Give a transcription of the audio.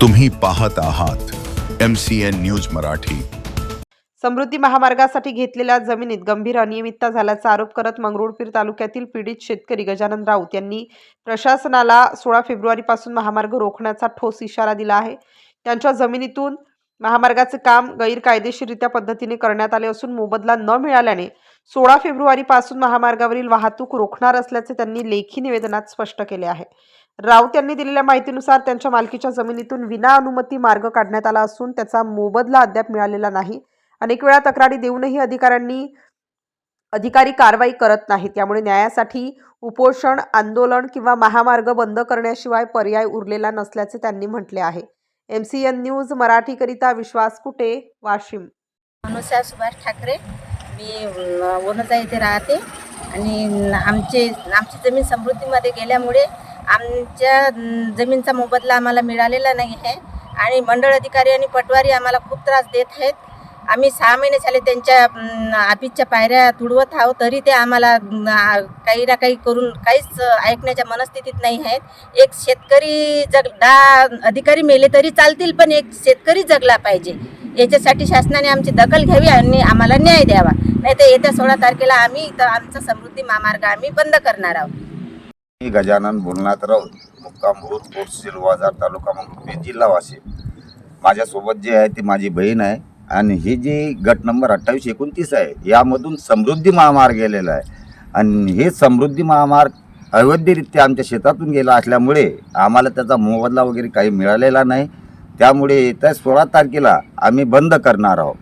तुम्ही पाहत आहात MCN न्यूज मराठी। समृद्धी महामार्गासाठी घेतलेल्या जमिनीत गंभीर अनियमितता झाल्याचा आरोप करत मंगरुळपीर तालुक्यातील पीडित शेतकरी गजानन राऊत यांनी प्रशासनाला 16 फेब्रुवारीपासून महामार्ग रोखण्याचा ठोस इशारा दिला आहे। त्यांच्या जमिनीतून महामार्गाचे काम गैरकायदेशीररित्या पद्धतीने करण्यात आले असून मोबदला न मिळाल्याने 16 फेब्रुवारीपासून महामार्गावरील वाहतूक रोखणार असल्याचे त्यांनी लेखी निवेदनात स्पष्ट केले आहे। राऊत यांनी दिलेल्या माहितीनुसार त्यांच्या मालकीच्या जमिनीतून विना अनुमती मार्ग काढण्यात आला असून त्याचा मोबदला अद्याप मिळालेला नाही। अनेक वेळा तक्रारी देऊनही अधिकारी कारवाई करत नाहीत। त्यामुळे न्यायासाठी उपोषण आंदोलन किंवा महामार्ग बंद करण्याशिवाय पर्याय उरलेला नसल्याचे त्यांनी म्हटले आहे। MCN न्यूज मराठीकरिता विश्वास कुटे, वाशिम। अनुषा सुभाष ठाकरे, मी वनजा येथे राहते आणि आमची जमीन समृद्धीमध्ये गेल्यामुळे आमच्या जमीनचा मोबदला आम्हाला मिळालेला नाही आहे आणि मंडळ अधिकारी आणि पटवारी आम्हाला खूप त्रास देत आहेत। आम्ही 6 महिने झाले त्यांच्या ऑफिसच्या पायऱ्या तुडवत आहोत, तरी ते आम्हाला काही ना काही करून काहीच ऐकण्याच्या मनस्थितीत नाही आहेत। एक शेतकरी अधिकारी मेले तरी चालतील, पण एक शेतकरी जगला पाहिजे। याच्यासाठी शासनाने आमची दखल घ्यावी आणि आम्हाला न्याय द्यावा, नाही तर येत्या 16 तारखेला आम्ही इथं आमचा समृद्धी महामार्ग आम्ही बंद करणार आहोत। मी गजानन भोलनाथ राऊत, मुक्काम भूत कोटशील बाजार, तालुका मंगरुळपीर, जिल्हा वाशिम। माझ्यासोबत जे आहे ती माझी बहीण आहे आणि ही जी गट नंबर 2829 आहे, यामधून समृद्धी महामार्ग गेलेला आहे आणि हे समृद्धी महामार्ग अवैधरित्या आमच्या शेतातून गेला असल्यामुळे आम्हाला त्याचा मोबदला वगैरे काही मिळालेला नाही। त्यामुळे येत्या 16 तारखेला आम्ही बंद करणार आहोत।